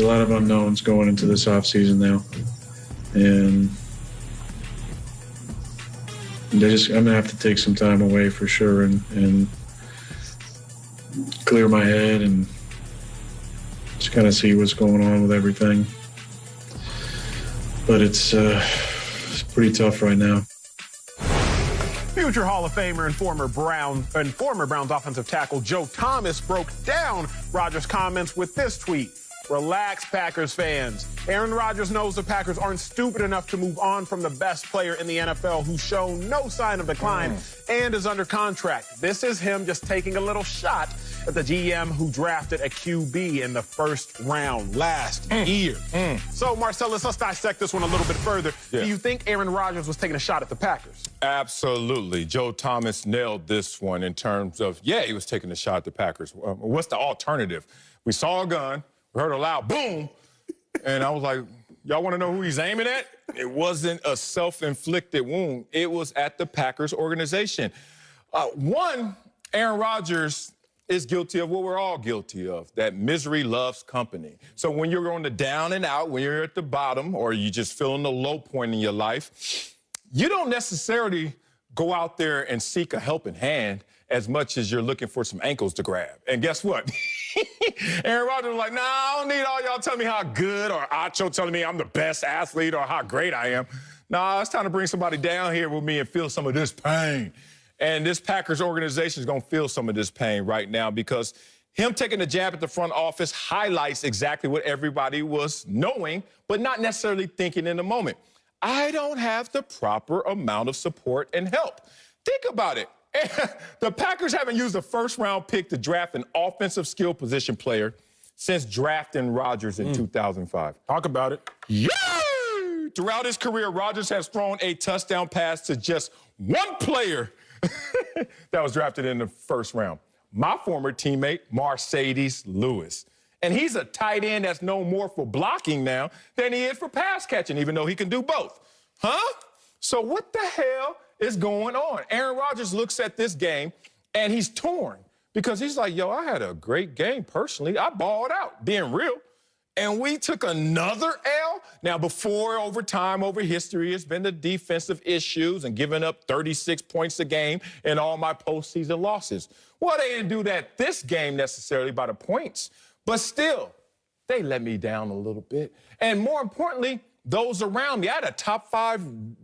A lot of unknowns going into this offseason now. And I'm going to have to take some time away for sure and clear my head and just kind of see what's going on with everything. But it's pretty tough right now. Future Hall of Famer and former Browns offensive tackle Joe Thomas broke down Rodgers' comments with this tweet. Relax, Packers fans. Aaron Rodgers knows the Packers aren't stupid enough to move on from the best player in the NFL who's shown no sign of decline and is under contract. This is him just taking a little shot at the GM who drafted a QB in the first round last year. So, Marcellus, let's dissect this one a little bit further. Yeah. Do you think Aaron Rodgers was taking a shot at the Packers? Absolutely. Joe Thomas nailed this one in terms of, yeah, he was taking a shot at the Packers. What's the alternative? We saw a gun. We heard a loud boom, and I was like, y'all want to know who he's aiming at? It wasn't a self-inflicted wound. It was at the Packers organization. Aaron Rodgers is guilty of what we're all guilty of, that misery loves company. So when you're on the down and out, when you're at the bottom, or you just feeling the low point in your life, you don't necessarily go out there and seek a helping hand as much as you're looking for some ankles to grab. And guess what? Aaron Rodgers was like, nah, I don't need all y'all telling me how good, or Acho telling me I'm the best athlete or how great I am. Nah, it's time to bring somebody down here with me and feel some of this pain. And this Packers organization is going to feel some of this pain right now because him taking a jab at the front office highlights exactly what everybody was knowing, but not necessarily thinking in the moment. I don't have the proper amount of support and help. Think about it. The Packers haven't used a first-round pick to draft an offensive skill position player since drafting Rodgers in 2005. Talk about it. Yay! Throughout his career, Rodgers has thrown a touchdown pass to just one player that was drafted in the first round. My former teammate, Mercedes Lewis. And he's a tight end that's known more for blocking now than he is for pass catching, even though he can do both. Huh? So what the hell is going on? Aaron Rodgers looks at this game, and he's torn because he's like, yo, I had a great game personally. I balled out, being real. And we took another L. Now, before, over time, over history, it's been the defensive issues and giving up 36 points a game in all my postseason losses. Well, they didn't do that this game necessarily by the points, but still, they let me down a little bit. And more importantly, those around me. I had a top 5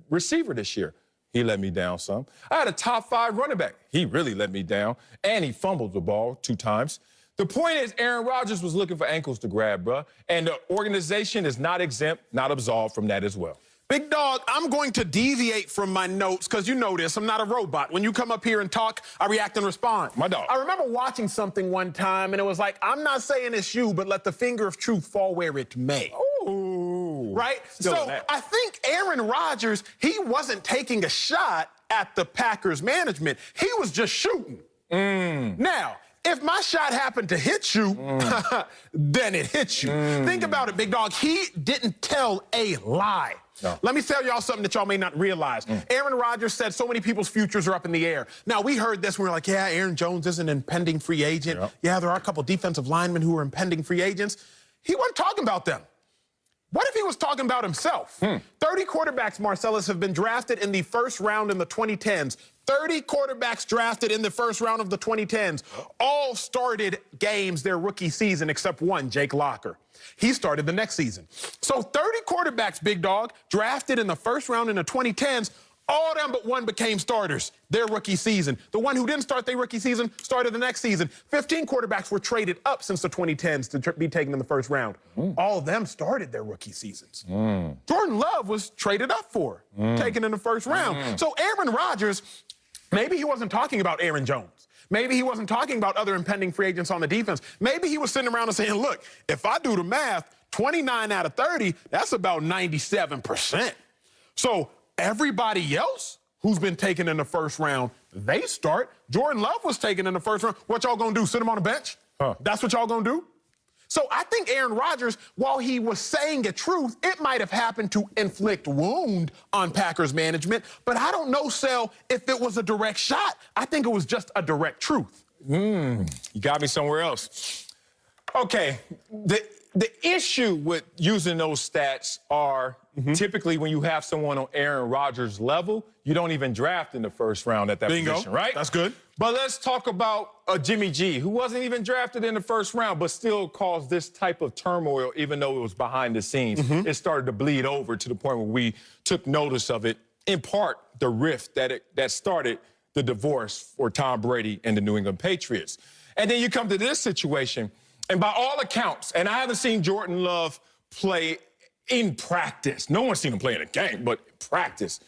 receiver this year. He let me down some. I had a top 5 running back. He really let me down, and he fumbled the ball 2 times. The point is, Aaron Rodgers was looking for ankles to grab, bruh, and the organization is not exempt, not absolved from that as well. Big dog, I'm going to deviate from my notes because you know this. I'm not a robot. When you come up here and talk, I react and respond. My dog. I remember watching something one time, and it was like, I'm not saying it's you, but let the finger of truth fall where it may. Ooh. Right? Still So I think Aaron Rodgers, he wasn't taking a shot at the Packers management. He was just shooting. Now, if my shot happened to hit you, then it hit you. Think about it, big dog. He didn't tell a lie. No. Let me tell y'all something that y'all may not realize. Aaron Rodgers said so many people's futures are up in the air. Now, we heard this. We were like, yeah, Aaron Jones is an impending free agent. Yep. Yeah, there are a couple defensive linemen who are impending free agents. He wasn't talking about them. What if he was talking about himself? 30 quarterbacks, Marcellus, have been drafted in the first round in the 2010s. 30 quarterbacks drafted in the first round of the 2010s. All started games their rookie season except one, Jake Locker. He started the next season. So 30 quarterbacks, big dog, drafted in the first round in the 2010s. All of them but one became starters their rookie season. The one who didn't start their rookie season started the next season. 15 quarterbacks were traded up since the 2010s to be taken in the first round. All of them started their rookie seasons. Jordan Love was traded up for, taken in the first round. So Aaron Rodgers, maybe he wasn't talking about Aaron Jones. Maybe he wasn't talking about other impending free agents on the defense. Maybe he was sitting around and saying, look, if I do the math, 29 out of 30, that's about 97%. So everybody else who's been taken in the first round, they start. Jordan Love was taken in the first round. What y'all gonna do, sit him on the bench? That's what y'all gonna do? So I think Aaron Rodgers, while he was saying a truth, it might have happened to inflict wound on Packers management, but I don't know, Sel, if it was a direct shot. I think it was just a direct truth. You got me somewhere else. Okay, The issue with using those stats are typically when you have someone on Aaron Rodgers' level, you don't even draft in the first round at that position, right? That's good. But let's talk about Jimmy G, who wasn't even drafted in the first round, but still caused this type of turmoil, even though it was behind the scenes. It started to bleed over to the point where we took notice of it, in part the rift that started the divorce for Tom Brady and the New England Patriots. And then you come to this situation, and by all accounts, and I haven't seen Jordan Love play in practice. No one's seen him play in a game, but practice.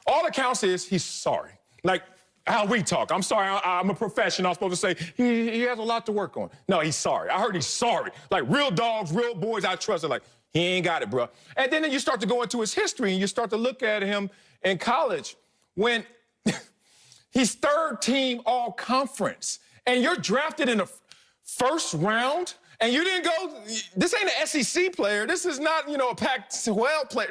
All accounts is he's sorry. Like how we talk. I'm sorry, I'm a professional. I'm supposed to say he has a lot to work on. No, he's sorry. I heard he's sorry. Like real dogs, real boys I trust are like, he ain't got it, bro. And then you start to go into his history and you start to look at him in college when he's third team all conference and you're drafted in the first round, and you didn't go, this ain't an SEC player. This is not, a Pac-12 player.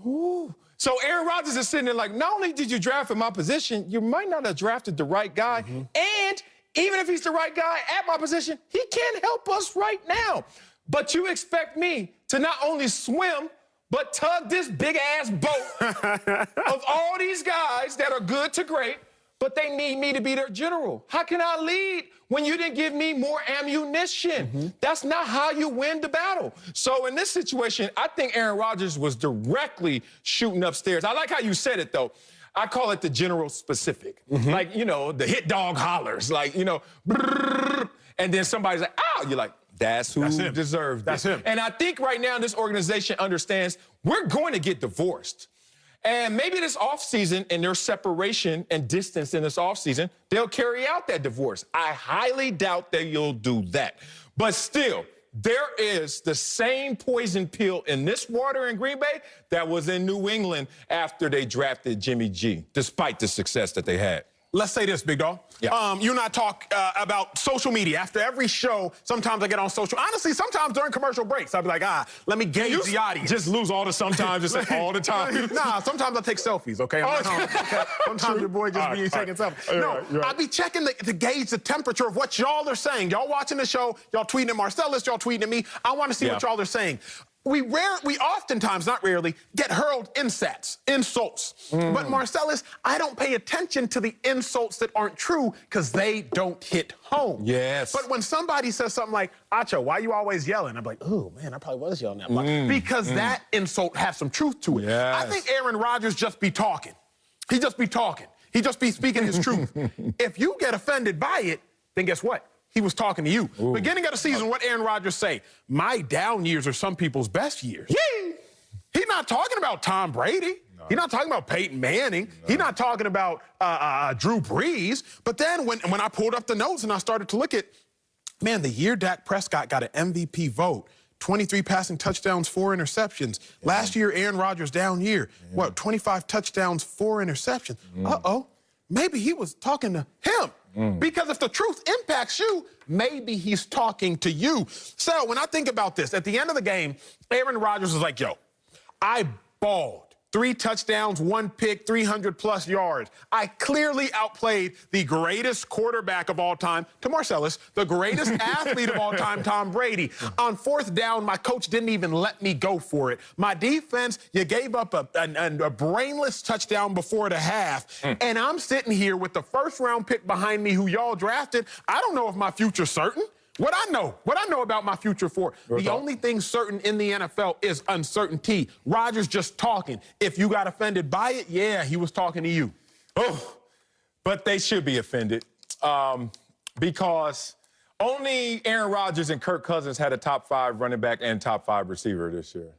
Ooh. So Aaron Rodgers is sitting there like, not only did you draft in my position, you might not have drafted the right guy. And even if he's the right guy at my position, he can't help us right now. But you expect me to not only swim, but tug this big-ass boat of all these guys that are good to great, but they need me to be their general. How can I lead when you didn't give me more ammunition? That's not how you win the battle. So in this situation, I think Aaron Rodgers was directly shooting upstairs. I like how you said it, though. I call it the general specific. Like, the hit dog hollers. Like, brrr, and then somebody's like, ow. You're like, that's who deserves it. That's him. And I think right now this organization understands we're going to get divorced. And maybe this offseason and their separation and distance in this offseason, they'll carry out that divorce. I highly doubt that you'll do that. But still, there is the same poison pill in this water in Green Bay that was in New England after they drafted Jimmy G, despite the success that they had. Let's say this, big dog. Yeah. You and I talk about social media. After every show, sometimes I get on social. Honestly, sometimes during commercial breaks, I'll be like, let me gauge the audience. Just lose all the sometimes, just say all the time. Nah, sometimes I take selfies, okay? Okay? Sometimes your boy just be taking selfies. No, I'll be checking to gauge the temperature of what y'all are saying. Y'all watching the show, y'all tweeting at Marcellus, y'all tweeting at me. I want to see what y'all are saying. We oftentimes, not rarely, get hurled insults. But Marcellus, I don't pay attention to the insults that aren't true because they don't hit home. Yes. But when somebody says something like, Acho, why you always yelling? I'm like, oh, man, I probably was yelling that much. Because that insult has some truth to it. Yes. I think Aaron Rodgers just be talking. He just be talking. He just be speaking his truth. If you get offended by it, then guess what? He was talking to you. Beginning of the season, what Aaron Rodgers say? My down years are some people's best years. He's not talking about Tom Brady. No. He's not talking about Peyton Manning. No. He's not talking about Drew Brees. But then when I pulled up the notes and I started to look at, man, the year Dak Prescott got an MVP vote, 23 passing touchdowns, 4 interceptions. Last year, Aaron Rodgers down year. 25 touchdowns, 4 interceptions. Maybe he was talking to him. Because if the truth impacts you, maybe he's talking to you. So when I think about this, at the end of the game, Aaron Rodgers was like, yo, I balled. 3 touchdowns, 1 pick, 300-plus yards. I clearly outplayed the greatest quarterback of all time, to Marcellus, the greatest athlete of all time, Tom Brady. On 4th down, my coach didn't even let me go for it. My defense, you gave up a brainless touchdown before the half, and I'm sitting here with the first-round pick behind me who y'all drafted. I don't know if my future's certain. What I know about my future the only thing certain in the NFL is uncertainty. Rodgers just talking. If you got offended by it, yeah, he was talking to you. But they should be offended because only Aaron Rodgers and Kirk Cousins had a top 5 running back and top 5 receiver this year.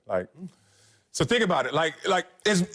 So think about it.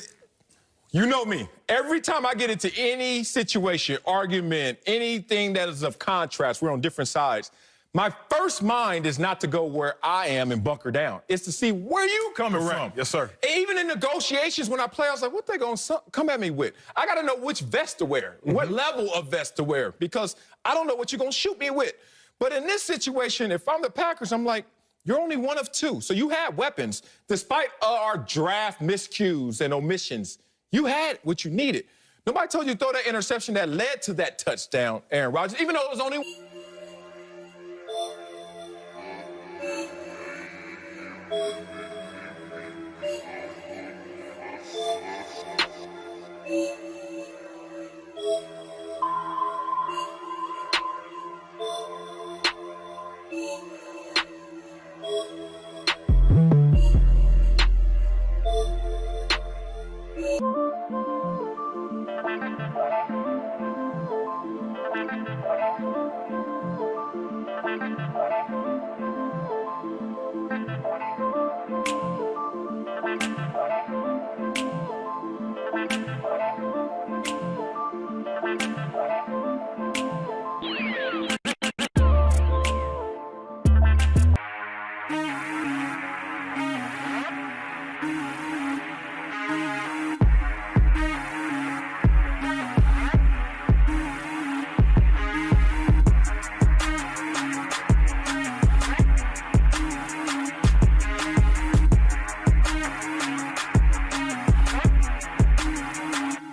You know me. Every time I get into any situation, argument, anything that is of contrast, we're on different sides. My first mind is not to go where I am and bunker down. It's to see where you coming from. Yes, sir. Even in negotiations when I play, I was like, what they going to come at me with? I got to know which vest to wear, what level of vest to wear, because I don't know what you're going to shoot me with. But in this situation, if I'm the Packers, I'm like, you're only one of 2. So you had weapons. Despite our draft miscues and omissions, you had what you needed. Nobody told you to throw that interception that led to that touchdown, Aaron Rodgers, even though it was only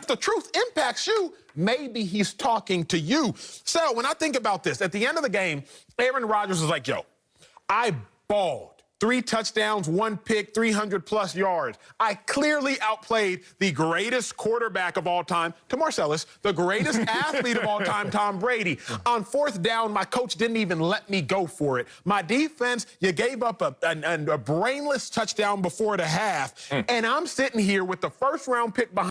The truth impacts you, maybe he's talking to you. So when I think about this, at the end of the game, Aaron Rodgers was like, yo, I balled. 3 touchdowns, 1 pick, 300-plus yards. I clearly outplayed the greatest quarterback of all time, to Marcellus, the greatest athlete of all time, Tom Brady. On 4th down, my coach didn't even let me go for it. My defense, you gave up a brainless touchdown before the half, and I'm sitting here with the first-round pick behind